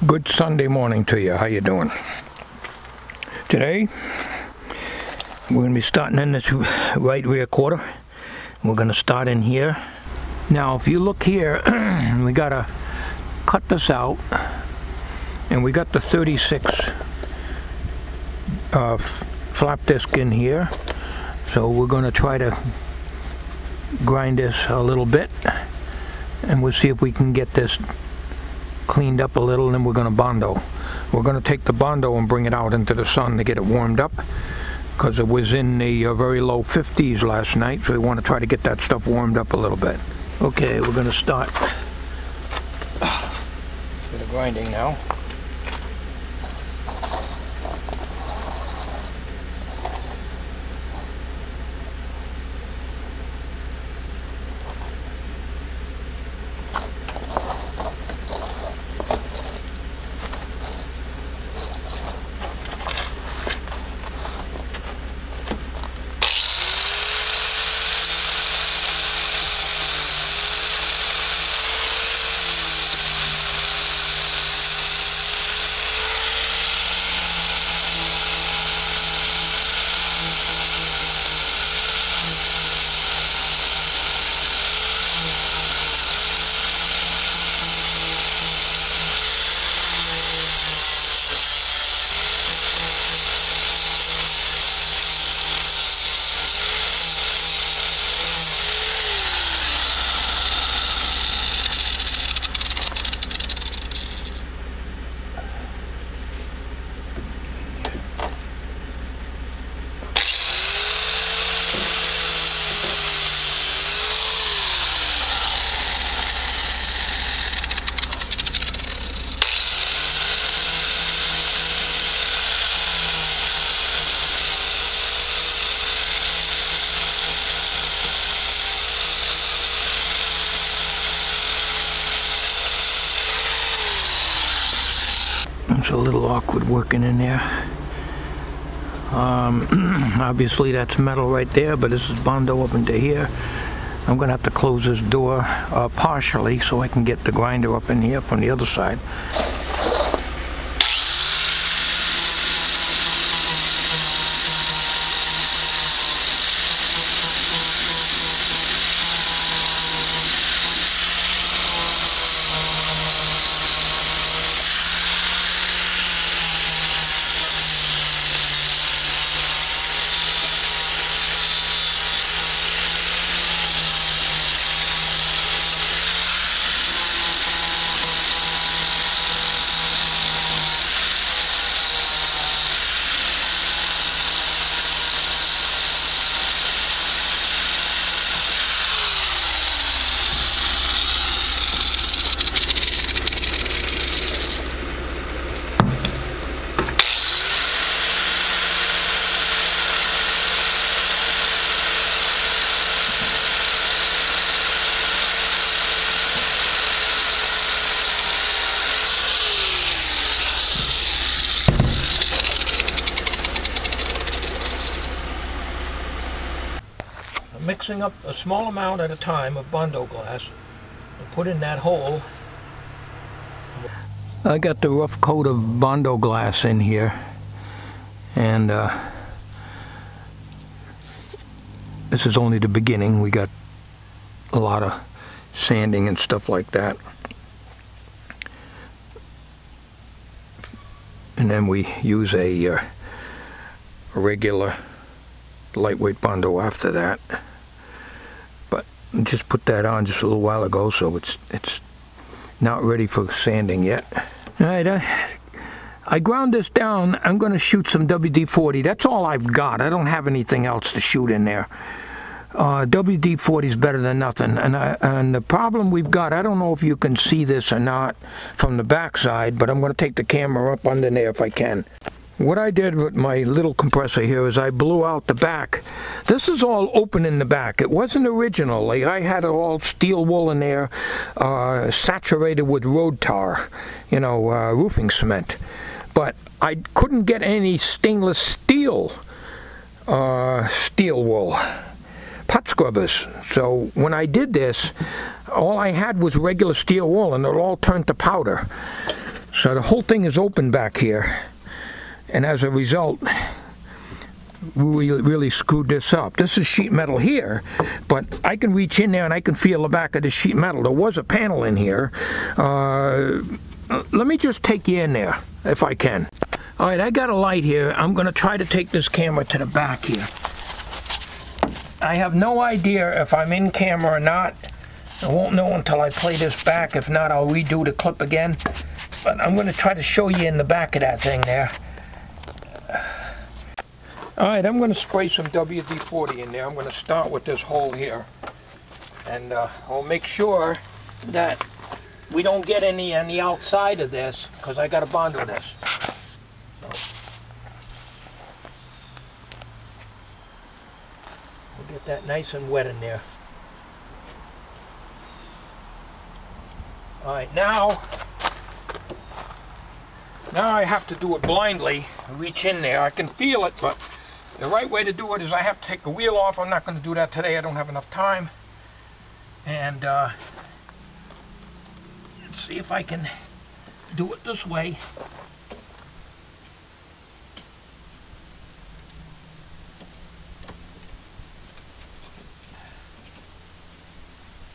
Good Sunday morning to you. How you doing? Today, we're going to be starting in this right rear quarter. We're going to start in here. Now, if you look here, we got to cut this out. And we got the 36 flap disc in here. So we're going to try to grind this a little bit. And we'll see if we can get this cleaned up a little, and then we're going to Bondo. We're going to take the Bondo and bring it out into the sun to get it warmed up, because it was in the very low 50s last night, so we want to try to get that stuff warmed up a little bit. Okay, we're going to start with the grinding now. It's a little awkward working in there. Obviously that's metal right there, but this is Bondo up into here. I'm going to have to close this door partially so I can get the grinder up in here from the other side. Mixing up a small amount at a time of Bondo glass and put in that hole. I got the rough coat of Bondo glass in here, and this is only the beginning. We got a lot of sanding and stuff like that, and then we use a regular lightweight Bondo after that. Just put that on just a little while ago, so it's not ready for sanding yet. Alright, I ground this down. I'm going to shoot some WD-40. That's all I've got. I don't have anything else to shoot in there. WD-40 is better than nothing. And the problem we've got, I don't know if you can see this or not from the back side, but I'm going to take the camera up under there if I can. What I did with my little compressor here is I blew out the back. This is all open in the back. It wasn't original. Like, I had it all steel wool in there, saturated with road tar, you know, roofing cement. But I couldn't get any stainless steel wool pot scrubbers. So when I did this, all I had was regular steel wool, and it all turned to powder. So the whole thing is open back here, and as a result, we really screwed this up. This is sheet metal here, but I can reach in there and I can feel the back of the sheet metal. There was a panel in here. Let me just take you in there, if I can. All right, I got a light here. I'm going to try to take this camera to the back here. I have no idea if I'm in camera or not. I won't know until I play this back. If not, I'll redo the clip again. But I'm going to try to show you in the back of that thing there. All right, I'm going to spray some WD-40 in there. I'm going to start with this hole here. And I'll make sure that we don't get any on the outside of this, because I got a bond with this. We'll get that nice and wet in there. All right, now I have to do it blindly. Reach in there. I can feel it, but the right way to do it is I have to take the wheel off. I'm not going to do that today. I don't have enough time. And let's see if I can do it this way.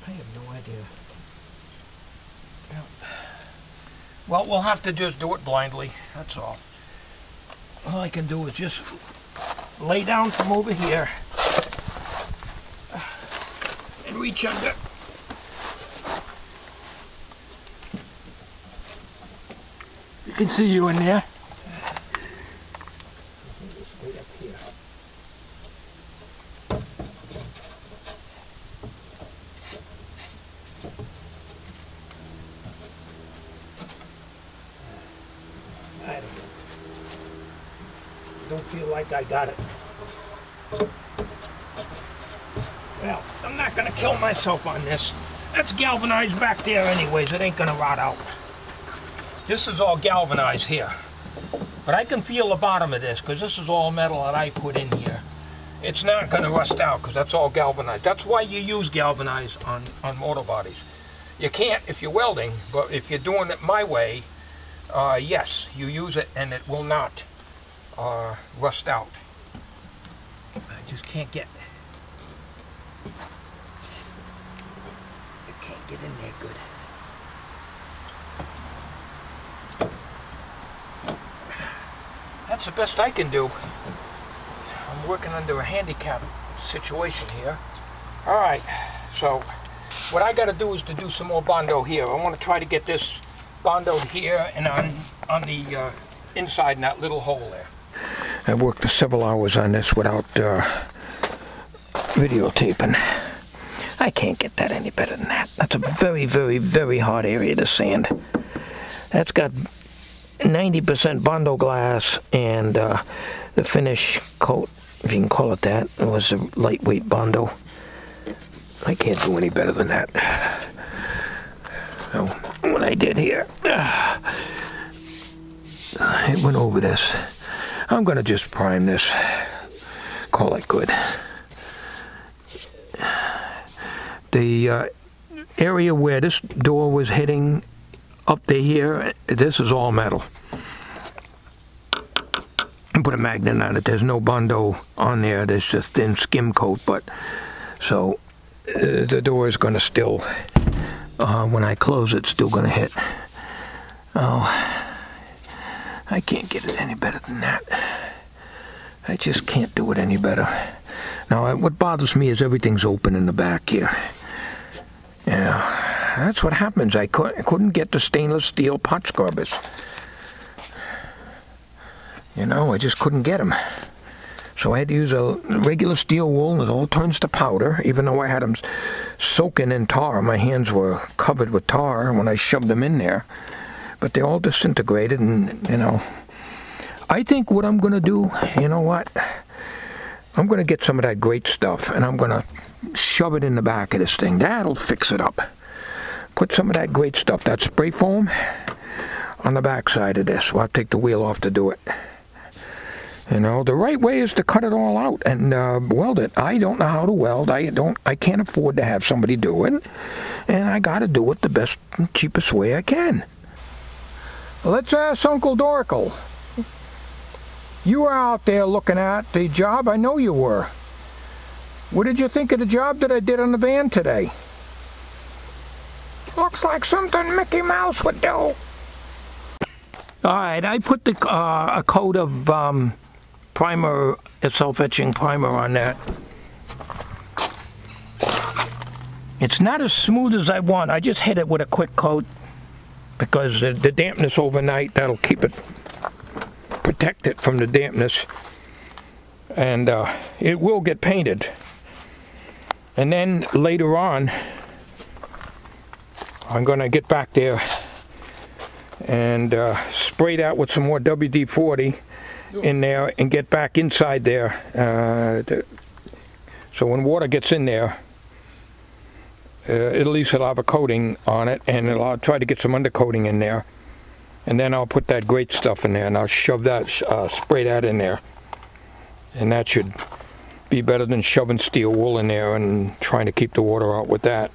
I have no idea. Well, we'll have to just do it blindly, that's all. All I can do is just lay down from over here and reach under. You can see you in there. Just up here. Don't feel like I got it. Well, I'm not going to kill myself on this. That's galvanized back there anyways. It ain't going to rot out. This is all galvanized here. But I can feel the bottom of this because this is all metal that I put in here. It's not going to rust out because that's all galvanized. That's why you use galvanized on motor bodies. You can't if you're welding, but if you're doing it my way, yes, you use it and it will not rust out. I just can't get. I can't get in there good. That's the best I can do. I'm working under a handicap situation here. All right, so what I got to do is to do some more Bondo here. I want to try to get this Bondo here and on the inside in that little hole there. I worked several hours on this without videotaping. I can't get that any better than that. That's a very, very, very hard area to sand. That's got 90% Bondo glass, and the finish coat, if you can call it that, it was a lightweight Bondo. I can't do any better than that. So what I did here, it went over this. I'm going to just prime this, call it good. The area where this door was hitting up to here, this is all metal. Put a magnet on it. There's no Bondo on there. There's just thin skim coat, but so the door is going to still, when I close it, still going to hit. Oh, I can't get it any better than that. I just can't do it any better. Now, what bothers me is everything's open in the back here. Yeah, that's what happens. I couldn't get the stainless steel pot scrubbers. You know, I just couldn't get them. So I had to use a regular steel wool, and it all turns to powder, even though I had them soaking in tar. My hands were covered with tar when I shoved them in there. But they all disintegrated, and, you know, I think what I'm going to do, you know what? I'm going to get some of that great stuff, and I'm going to shove it in the back of this thing. That'll fix it up. Put some of that great stuff, that spray foam, on the back side of this. Well, I'll take the wheel off to do it. You know, the right way is to cut it all out and weld it. I don't know how to weld. I can't afford to have somebody do it, and I got to do it the best, cheapest way I can. Let's ask Uncle Dorkle. You were out there looking at the job, I know you were. What did you think of the job that I did on the van today? Looks like something Mickey Mouse would do. Alright, I put a coat of primer, a self-etching primer on that. It's not as smooth as I want. I just hit it with a quick coat because the dampness overnight, that'll keep it, protect it from the dampness. And it will get painted. And then later on, I'm going to get back there and spray that with some more WD-40 in there and get back inside there. So when water gets in there, at least it'll have a coating on it, and I'll try to get some undercoating in there. And then I'll put that great stuff in there, and I'll shove that, spray that in there. And that should be better than shoving steel wool in there and trying to keep the water out with that.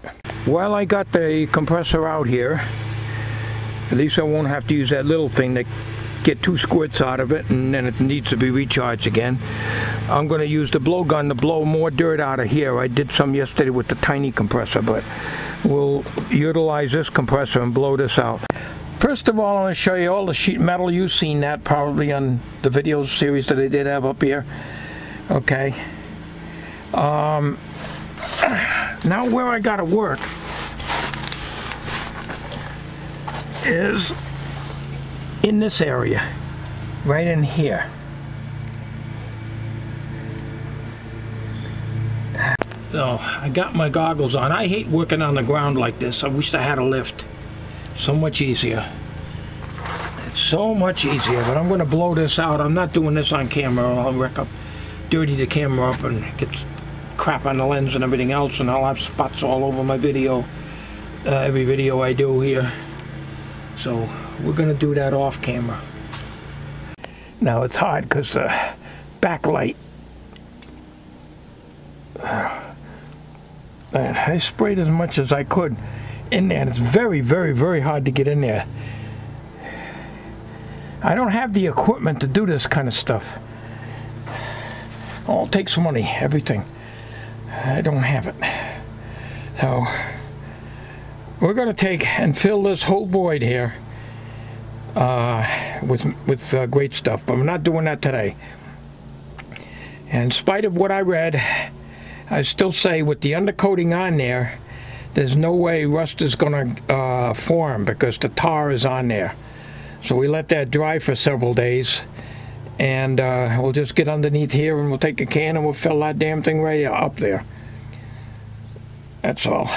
While I got the compressor out here, at least I won't have to use that little thing to get 2 squirts out of it, and then it needs to be recharged again. I'm going to use the blowgun to blow more dirt out of here. I did some yesterday with the tiny compressor, but we'll utilize this compressor and blow this out. First of all, I'm going to show you all the sheet metal. You've seen that probably on the video series that I did have up here. Okay. Now where I got to work is in this area, right in here. So I got my goggles on. I hate working on the ground like this. I wish I had a lift. So much easier. It's so much easier, but I'm going to blow this out. I'm not doing this on camera. I'll dirty the camera up and get crap on the lens and everything else, and I'll have spots all over my video, every video I do here. So we're going to do that off camera. Now it's hard because the backlight, man, I sprayed as much as I could in there. It's very, very, very hard to get in there. I don't have the equipment to do this kind of stuff. All takes money, everything. I don't have it. So we're going to take and fill this whole void here with great stuff, but I'm not doing that today. And in spite of what I read, I still say with the undercoating on there, there's no way rust is going to form because the tar is on there. So we let that dry for several days, and we'll just get underneath here and we'll take a can and we'll fill that damn thing right up there. That's all.